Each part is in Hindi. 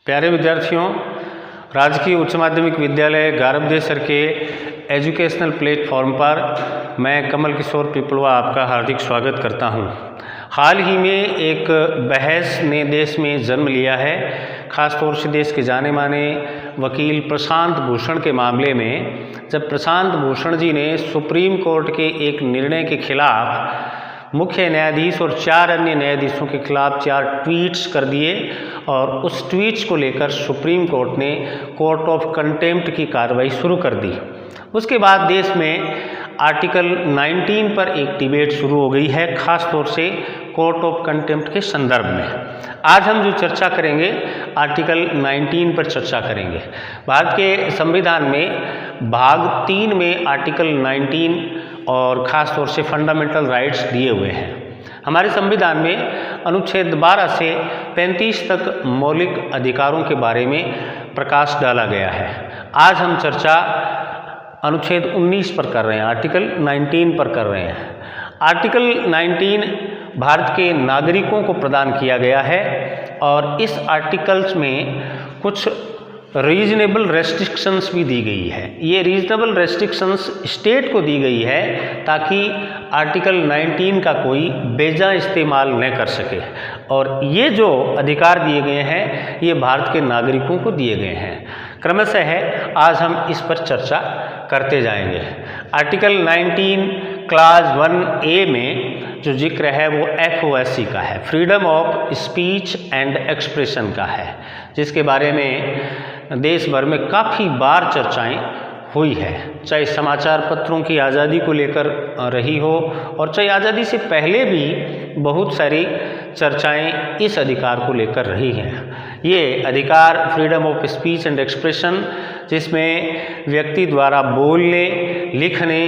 प्यारे विद्यार्थियों, राजकीय उच्च माध्यमिक विद्यालय गारबदेसर के एजुकेशनल प्लेटफॉर्म पर मैं कमल किशोर पिपलवा आपका हार्दिक स्वागत करता हूं। हाल ही में एक बहस ने देश में जन्म लिया है, ख़ासतौर से देश के जाने माने वकील प्रशांत भूषण के मामले में। जब प्रशांत भूषण जी ने सुप्रीम कोर्ट के एक निर्णय के खिलाफ मुख्य न्यायाधीश और 4 अन्य न्यायाधीशों के खिलाफ 4 ट्वीट्स कर दिए और उस ट्वीट्स को लेकर सुप्रीम कोर्ट ने कोर्ट ऑफ कंटेम्प्ट की कार्रवाई शुरू कर दी। उसके बाद देश में आर्टिकल 19 पर एक डिबेट शुरू हो गई है, ख़ास तौर से कोर्ट ऑफ कंटेम्प्ट के संदर्भ में। आज हम जो चर्चा करेंगे आर्टिकल 19 पर चर्चा करेंगे। भारत के संविधान में भाग 3 में आर्टिकल 19 और ख़ास तौर से फंडामेंटल राइट्स दिए हुए हैं। हमारे संविधान में अनुच्छेद 12 से 35 तक मौलिक अधिकारों के बारे में प्रकाश डाला गया है। आज हम चर्चा अनुच्छेद 19 पर कर रहे हैं, आर्टिकल 19 पर कर रहे हैं। आर्टिकल 19 भारत के नागरिकों को प्रदान किया गया है और इस आर्टिकल्स में कुछ रीजनेबल रेस्ट्रिक्शंस भी दी गई है। ये रीजनेबल रेस्ट्रिक्शंस स्टेट को दी गई है ताकि आर्टिकल 19 का कोई बेजा इस्तेमाल न कर सके, और ये जो अधिकार दिए गए हैं ये भारत के नागरिकों को दिए गए हैं। क्रमशः है आज हम इस पर चर्चा करते जाएंगे। आर्टिकल 19 क्लास 1A में जो जिक्र है वो FOSC का है, freedom of speech and expression का है, जिसके बारे में देश भर में काफ़ी बार चर्चाएं हुई है, चाहे समाचार पत्रों की आज़ादी को लेकर रही हो और चाहे आज़ादी से पहले भी बहुत सारी चर्चाएं इस अधिकार को लेकर रही हैं। ये अधिकार freedom of speech and expression, जिसमें व्यक्ति द्वारा बोलने, लिखने,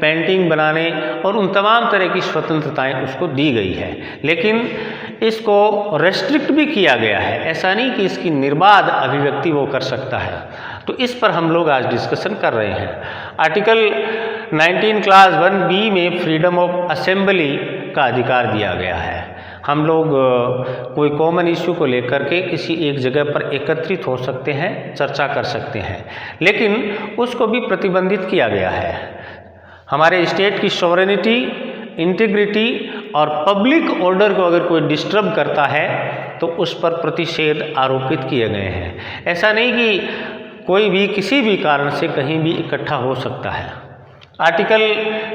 पेंटिंग बनाने और उन तमाम तरह की स्वतंत्रताएं उसको दी गई है, लेकिन इसको रेस्ट्रिक्ट भी किया गया है। ऐसा नहीं कि इसकी निर्बाध अभिव्यक्ति वो कर सकता है। तो इस पर हम लोग आज डिस्कशन कर रहे हैं। आर्टिकल 19 क्लास 1B में फ्रीडम ऑफ असेंबली का अधिकार दिया गया है। हम लोग कोई कॉमन इश्यू को लेकर के किसी एक जगह पर एकत्रित हो सकते हैं, चर्चा कर सकते हैं, लेकिन उसको भी प्रतिबंधित किया गया है। हमारे स्टेट की सॉवरेनिटी, इंटीग्रिटी और पब्लिक ऑर्डर को अगर कोई डिस्टर्ब करता है तो उस पर प्रतिषेध आरोपित किए गए हैं। ऐसा नहीं कि कोई भी किसी भी कारण से कहीं भी इकट्ठा हो सकता है। आर्टिकल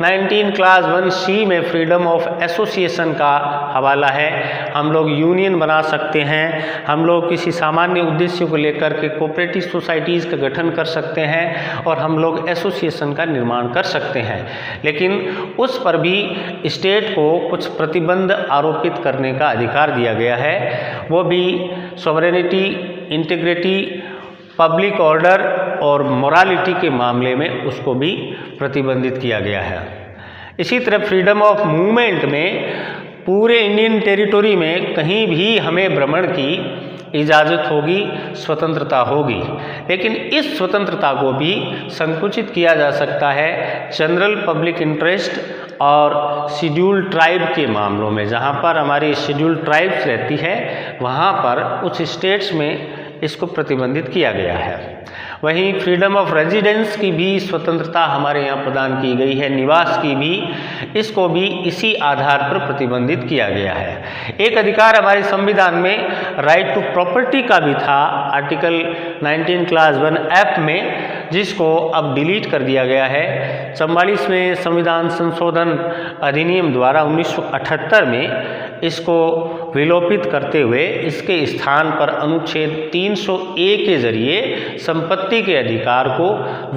19 क्लास 1C में फ्रीडम ऑफ एसोसिएशन का हवाला है। हम लोग यूनियन बना सकते हैं, हम लोग किसी सामान्य उद्देश्य को लेकर के कोऑपरेटिव सोसाइटीज़ का गठन कर सकते हैं और हम लोग एसोसिएशन का निर्माण कर सकते हैं, लेकिन उस पर भी स्टेट को कुछ प्रतिबंध आरोपित करने का अधिकार दिया गया है। वो भी सॉवरेनिटी, इंटीग्रिटी, पब्लिक ऑर्डर और मोरालिटी के मामले में उसको भी प्रतिबंधित किया गया है। इसी तरह फ्रीडम ऑफ मूवमेंट में पूरे इंडियन टेरिटोरी में कहीं भी हमें भ्रमण की इजाज़त होगी, स्वतंत्रता होगी, लेकिन इस स्वतंत्रता को भी संकुचित किया जा सकता है जनरल पब्लिक इंटरेस्ट और शेड्यूल्ड ट्राइब के मामलों में। जहाँ पर हमारी शेड्यूल्ड ट्राइब्स रहती है वहाँ पर उस स्टेट्स में इसको प्रतिबंधित किया गया है। वहीं फ्रीडम ऑफ रेजिडेंस की भी स्वतंत्रता हमारे यहाँ प्रदान की गई है, निवास की भी, इसको भी इसी आधार पर प्रतिबंधित किया गया है। एक अधिकार हमारे संविधान में राइट टू प्रॉपर्टी का भी था, आर्टिकल 19 क्लास 1F में, जिसको अब डिलीट कर दिया गया है। 44वें संविधान संशोधन अधिनियम द्वारा 1978 में इसको विलोपित करते हुए इसके स्थान पर अनुच्छेद 300A के जरिए संपत्ति के अधिकार को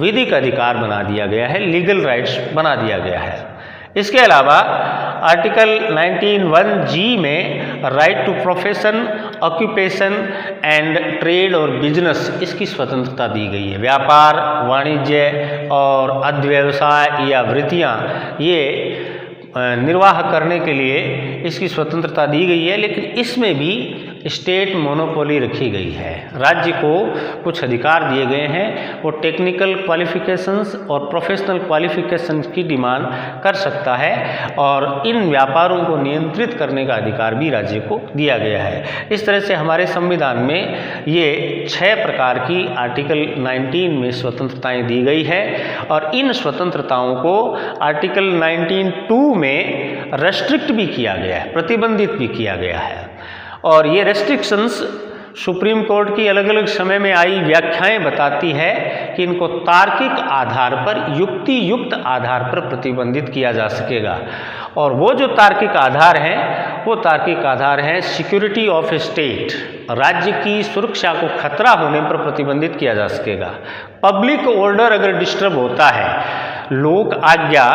विधिक अधिकार बना दिया गया है, लीगल राइट्स बना दिया गया है। इसके अलावा आर्टिकल 19(1)G में right to profession, occupation and trade और बिजनेस, इसकी स्वतंत्रता दी गई है। व्यापार, वाणिज्य और अध्यवसाय या वृत्तियाँ ये निर्वाह करने के लिए इसकी स्वतंत्रता दी गई है, लेकिन इसमें भी स्टेट मोनोपोली रखी गई है। राज्य को कुछ अधिकार दिए गए हैं, वो टेक्निकल क्वालिफिकेशंस और प्रोफेशनल क्वालिफिकेशंस की डिमांड कर सकता है और इन व्यापारों को नियंत्रित करने का अधिकार भी राज्य को दिया गया है। इस तरह से हमारे संविधान में ये 6 प्रकार की आर्टिकल 19 में स्वतंत्रताएं दी गई है और इन स्वतंत्रताओं को आर्टिकल 19(2) में रेस्ट्रिक्ट भी किया गया है, प्रतिबंधित भी किया गया है। और ये रेस्ट्रिक्शंस सुप्रीम कोर्ट की अलग अलग समय में आई व्याख्याएं बताती है कि इनको तार्किक आधार पर, युक्ति युक्त आधार पर प्रतिबंधित किया जा सकेगा। और वो जो तार्किक आधार हैं वो तार्किक आधार है सिक्योरिटी ऑफ स्टेट, राज्य की सुरक्षा को खतरा होने पर प्रतिबंधित किया जा सकेगा। पब्लिक ऑर्डर अगर डिस्टर्ब होता है, लोक आज्ञा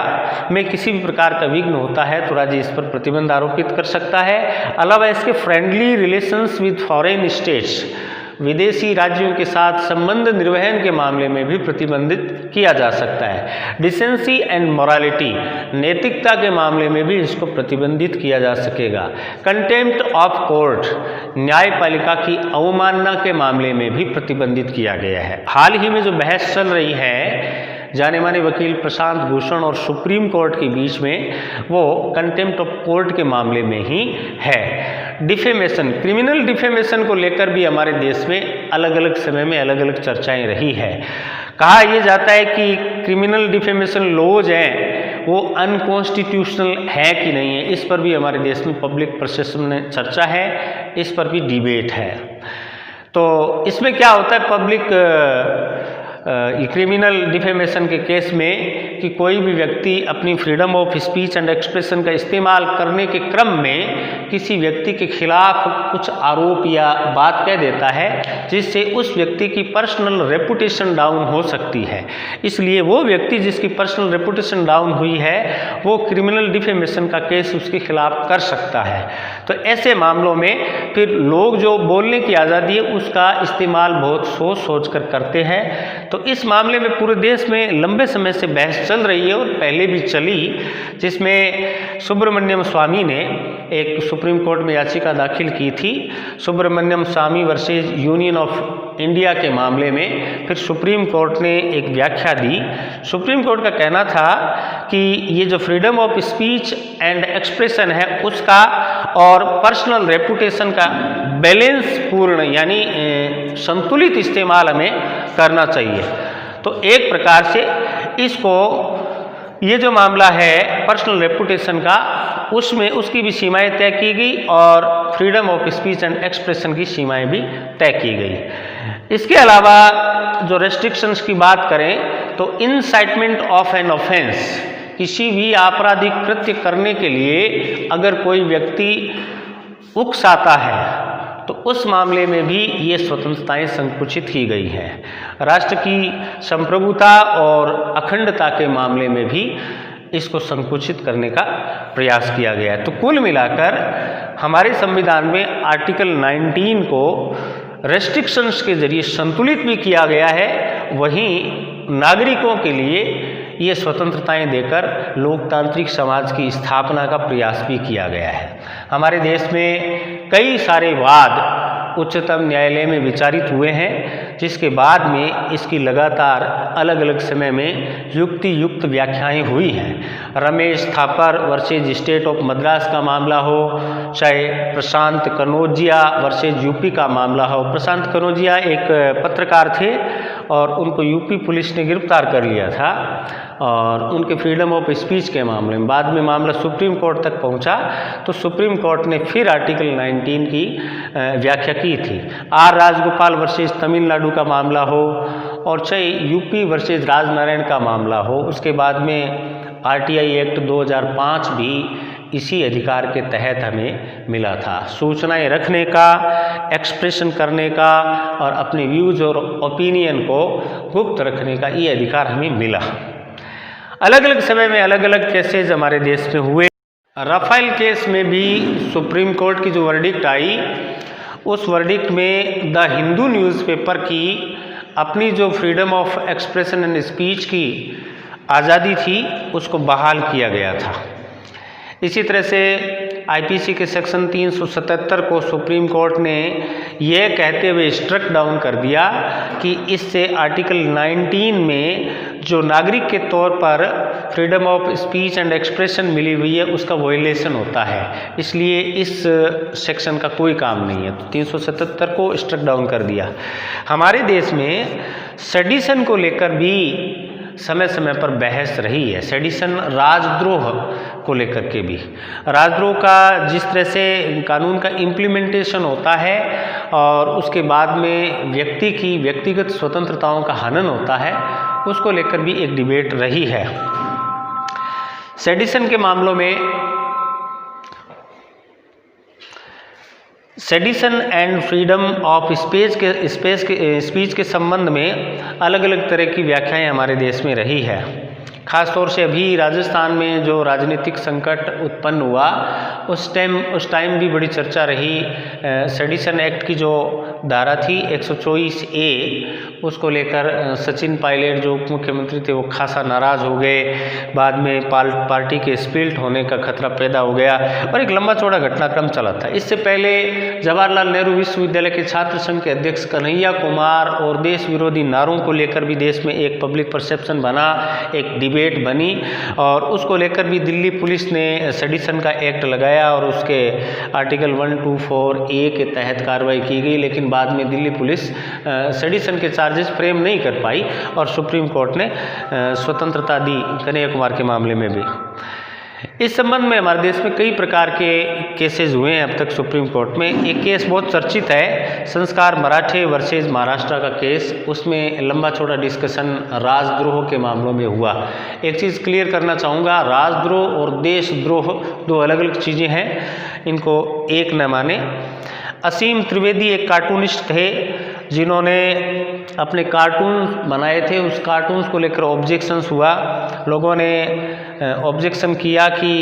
में किसी भी प्रकार का विघ्न होता है तो राज्य इस पर प्रतिबंध आरोपित कर सकता है। अलावा इसके friendly relations with foreign states, विदेशी राज्यों के साथ संबंध निर्वहन के मामले में भी प्रतिबंधित किया जा सकता है। डिसेंसी एंड मोरालिटी, नैतिकता के मामले में भी इसको प्रतिबंधित किया जा सकेगा। कंटेम्प्ट ऑफ कोर्ट, न्यायपालिका की अवमानना के मामले में भी प्रतिबंधित किया गया है। हाल ही में जो बहस चल रही है जाने माने वकील प्रशांत भूषण और सुप्रीम कोर्ट के बीच में, वो कंटेम्प्ट ऑफ कोर्ट के मामले में ही है। डिफेमेशन, क्रिमिनल डिफेमेशन को लेकर भी हमारे देश में अलग अलग समय में अलग अलग चर्चाएं रही है। कहा यह जाता है कि क्रिमिनल डिफेमेशन लॉज हैं वो अनकॉन्स्टिट्यूशनल है कि नहीं है, इस पर भी हमारे देश में पब्लिक प्रोसेशन में चर्चा है, इस पर भी डिबेट है। तो इसमें क्या होता है, पब्लिक क्रिमिनल डिफेमेशन के केस में कि कोई भी व्यक्ति अपनी freedom of speech and expression का इस्तेमाल करने के क्रम में किसी व्यक्ति के खिलाफ कुछ आरोप या बात कह देता है जिससे उस व्यक्ति की पर्सनल रेपुटेशन डाउन हो सकती है। इसलिए वो व्यक्ति जिसकी पर्सनल रेपुटेशन डाउन हुई है वो क्रिमिनल डिफेमेशन का केस उसके खिलाफ कर सकता है। तो ऐसे मामलों में फिर लोग जो बोलने की आज़ादी है उसका इस्तेमाल बहुत सोच सोच कर करते हैं। तो इस मामले में पूरे देश में लंबे समय से बहस चल रही है और पहले भी चली, जिसमें सुब्रमण्यम स्वामी ने एक सुप्रीम कोर्ट में याचिका दाखिल की थी सुब्रमण्यम स्वामी वर्सेज यूनियन ऑफ इंडिया के मामले में। फिर सुप्रीम कोर्ट ने एक व्याख्या दी। सुप्रीम कोर्ट का कहना था कि ये जो freedom of speech and expression है उसका और पर्सनल रेपुटेशन का बैलेंस पूर्ण यानी संतुलित इस्तेमाल हमें करना चाहिए। तो एक प्रकार से इसको, ये जो मामला है पर्सनल रेपुटेशन का, उसमें उसकी भी सीमाएं तय की गई और freedom of speech and expression की सीमाएं भी तय की गई। इसके अलावा जो रेस्ट्रिक्शंस की बात करें तो इंसाइटमेंट ऑफ एन ऑफेंस, किसी भी आपराधिक कृत्य करने के लिए अगर कोई व्यक्ति उकसाता है तो उस मामले में भी ये स्वतंत्रताएं संकुचित की गई हैं। राष्ट्र की संप्रभुता और अखंडता के मामले में भी इसको संकुचित करने का प्रयास किया गया है। तो कुल मिलाकर हमारे संविधान में आर्टिकल 19 को रेस्ट्रिक्शंस के जरिए संतुलित भी किया गया है, वहीं नागरिकों के लिए ये स्वतंत्रताएं देकर लोकतांत्रिक समाज की स्थापना का प्रयास भी किया गया है। हमारे देश में कई सारे वाद उच्चतम न्यायालय में विचारित हुए हैं, जिसके बाद में इसकी लगातार अलग अलग समय में युक्ति युक्त व्याख्याएं हुई हैं। Ramesh Thapar versus state of Madras का मामला हो, चाहे प्रशांत कनौजिया वर्सेज यूपी का मामला हो। प्रशांत कनौजिया एक पत्रकार थे और उनको यूपी पुलिस ने गिरफ्तार कर लिया था और उनके फ्रीडम ऑफ स्पीच के मामले में बाद में मामला सुप्रीम कोर्ट तक पहुंचा, तो सुप्रीम कोर्ट ने फिर आर्टिकल 19 की व्याख्या की थी। आर राजगोपाल वर्सेज तमिलनाडु का मामला हो और चाहे यूपी वर्सेज राजनारायण का मामला हो, उसके बाद में आरटीआई एक्ट 2005 भी इसी अधिकार के तहत हमें मिला था। सूचनाएं रखने का, एक्सप्रेशन करने का और अपने व्यूज और ओपिनियन को गुप्त रखने का ये अधिकार हमें मिला। अलग अलग समय में अलग अलग केसेज हमारे देश में हुए। राफेल केस में भी सुप्रीम कोर्ट की जो वर्डिक्ट आई, उस वर्डिक्ट में द हिंदू न्यूज़पेपर की अपनी जो freedom of expression and speech की आज़ादी थी उसको बहाल किया गया था। इसी तरह से आईपीसी के सेक्शन 377 को सुप्रीम कोर्ट ने यह कहते हुए स्ट्रक डाउन कर दिया कि इससे आर्टिकल 19 में जो नागरिक के तौर पर freedom of speech and expression मिली हुई है उसका वॉयलेशन होता है, इसलिए इस सेक्शन का कोई काम नहीं है। तो 377 को स्ट्रक डाउन कर दिया। हमारे देश में सेडिशन को लेकर भी समय समय पर बहस रही है। सेडिशन राजद्रोह को लेकर के भी, राजद्रोह का जिस तरह से कानून का इम्प्लीमेंटेशन होता है और उसके बाद में व्यक्ति की व्यक्तिगत स्वतंत्रताओं का हनन होता है, उसको लेकर भी एक डिबेट रही है। सेडिशन के मामलों में sedition and freedom of speech के संबंध में अलग अलग तरह की व्याख्याएं हमारे देश में रही है। खास तौर से अभी राजस्थान में जो राजनीतिक संकट उत्पन्न हुआ उस टाइम भी बड़ी चर्चा रही। सेडिशन एक्ट की जो धारा थी 124A, उसको लेकर सचिन पायलट जो उप मुख्यमंत्री थे वो खासा नाराज़ हो गए। बाद में पार्टी के स्प्लिट होने का खतरा पैदा हो गया और एक लंबा चौड़ा घटनाक्रम चला था। इससे पहले जवाहरलाल नेहरू विश्वविद्यालय के छात्र संघ के अध्यक्ष कन्हैया कुमार और देश विरोधी नारों को लेकर भी देश में एक पब्लिक परसेप्शन बना, एक डिबेट बनी और उसको लेकर भी दिल्ली पुलिस ने सेडिशन का एक्ट लगाया और उसके आर्टिकल 124A के तहत कार्रवाई की गई। लेकिन बाद में दिल्ली पुलिस सेडिशन के चार्जेस फ्रेम नहीं कर पाई और सुप्रीम कोर्ट ने स्वतंत्रता दी कन्हैया कुमार के मामले में भी। इस संबंध में हमारे देश में कई प्रकार के केसेस हुए हैं अब तक सुप्रीम कोर्ट में। एक केस बहुत चर्चित है, संस्कार मराठे वर्सेज महाराष्ट्र का केस। उसमें लंबा चौड़ा डिस्कशन राजद्रोह के मामलों में हुआ। एक चीज़ क्लियर करना चाहूँगा, राजद्रोह और देशद्रोह दो अलग अलग चीज़ें हैं, इनको एक न माने। असीम त्रिवेदी एक कार्टूनिस्ट थे जिन्होंने अपने कार्टून बनाए थे। उस कार्टून्स को लेकर ऑब्जेक्शंस हुआ। लोगों ने ऑब्जेक्शन किया कि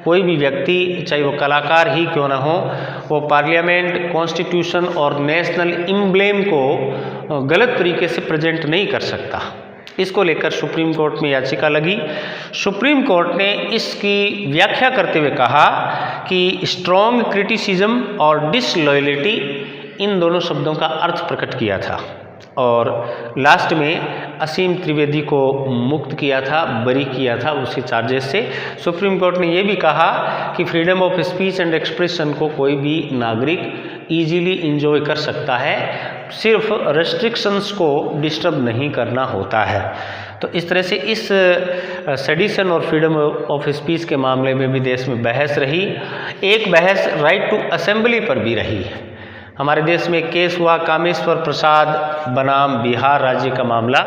कोई भी व्यक्ति, चाहे वो कलाकार ही क्यों ना हो, वो पार्लियामेंट, कॉन्स्टिट्यूशन और नेशनल एम्ब्लेम को गलत तरीके से प्रेजेंट नहीं कर सकता। इसको लेकर सुप्रीम कोर्ट में याचिका लगी। सुप्रीम कोर्ट ने इसकी व्याख्या करते हुए कहा कि स्ट्रॉन्ग क्रिटिसिज्म और डिसलॉयल्टी, इन दोनों शब्दों का अर्थ प्रकट किया था और लास्ट में असीम त्रिवेदी को मुक्त किया था, बरी किया था उसके चार्जेस से। सुप्रीम कोर्ट ने यह भी कहा कि freedom of speech and expression को कोई भी नागरिक इजीली इंजॉय कर सकता है, सिर्फ रेस्ट्रिक्शंस को डिस्टर्ब नहीं करना होता है। तो इस तरह से इस सेडिशन और फ्रीडम ऑफ स्पीच के मामले में भी देश में बहस रही। एक बहस राइट टू असेंबली पर भी रही। हमारे देश में केस हुआ कामेश्वर प्रसाद बनाम बिहार राज्य का मामला।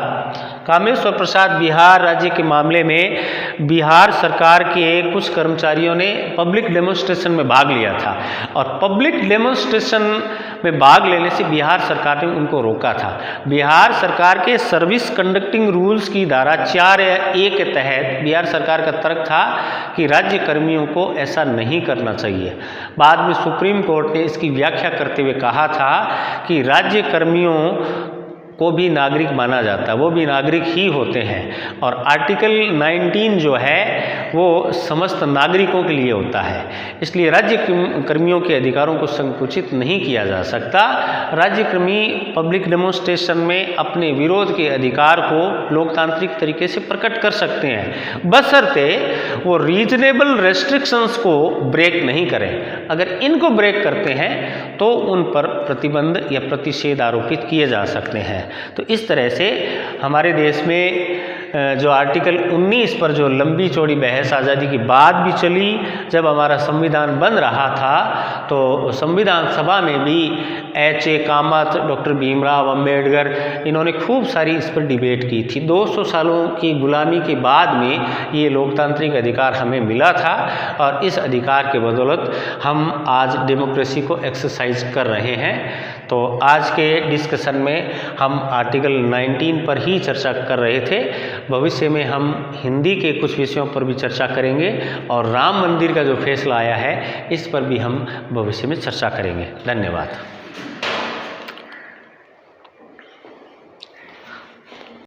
कामेश्वर प्रसाद बिहार राज्य के मामले में बिहार सरकार के कुछ कर्मचारियों ने पब्लिक डेमोन्स्ट्रेशन में भाग लिया था और पब्लिक डेमोन्स्ट्रेशन में भाग लेने से बिहार सरकार ने उनको रोका था। बिहार सरकार के सर्विस कंडक्टिंग रूल्स की धारा 4A के तहत बिहार सरकार का तर्क था कि राज्य कर्मियों को ऐसा नहीं करना चाहिए। बाद में सुप्रीम कोर्ट ने इसकी व्याख्या करते हुए कहा था कि राज्य कर्मियों को भी नागरिक माना जाता है, वो भी नागरिक ही होते हैं और आर्टिकल 19 जो है वो समस्त नागरिकों के लिए होता है। इसलिए राज्य कर्मियों के अधिकारों को संकुचित नहीं किया जा सकता। राज्य कर्मी पब्लिक डेमोन्स्ट्रेशन में अपने विरोध के अधिकार को लोकतांत्रिक तरीके से प्रकट कर सकते हैं, बशर्ते वो रीजनेबल रेस्ट्रिक्शंस को ब्रेक नहीं करें। अगर इनको ब्रेक करते हैं तो उन पर प्रतिबंध या प्रतिषेध आरोपित किए जा सकते हैं। तो इस तरह से हमारे देश में जो आर्टिकल 19 पर जो लंबी चौड़ी बहस आज़ादी की बाद भी चली, जब हमारा संविधान बन रहा था तो संविधान सभा में भी H.A. कामत, डॉक्टर भीमराव अंबेडकर, इन्होंने खूब सारी इस पर डिबेट की थी। 200 सालों की गुलामी के बाद में ये लोकतांत्रिक अधिकार हमें मिला था और इस अधिकार के बदौलत हम आज डेमोक्रेसी को एक्सरसाइज कर रहे हैं। तो आज के डिस्कशन में हम आर्टिकल 19 पर ही चर्चा कर रहे थे। भविष्य में हम हिंदी के कुछ विषयों पर भी चर्चा करेंगे और राम मंदिर का जो फैसला आया है इस पर भी हम भविष्य में चर्चा करेंगे। धन्यवाद।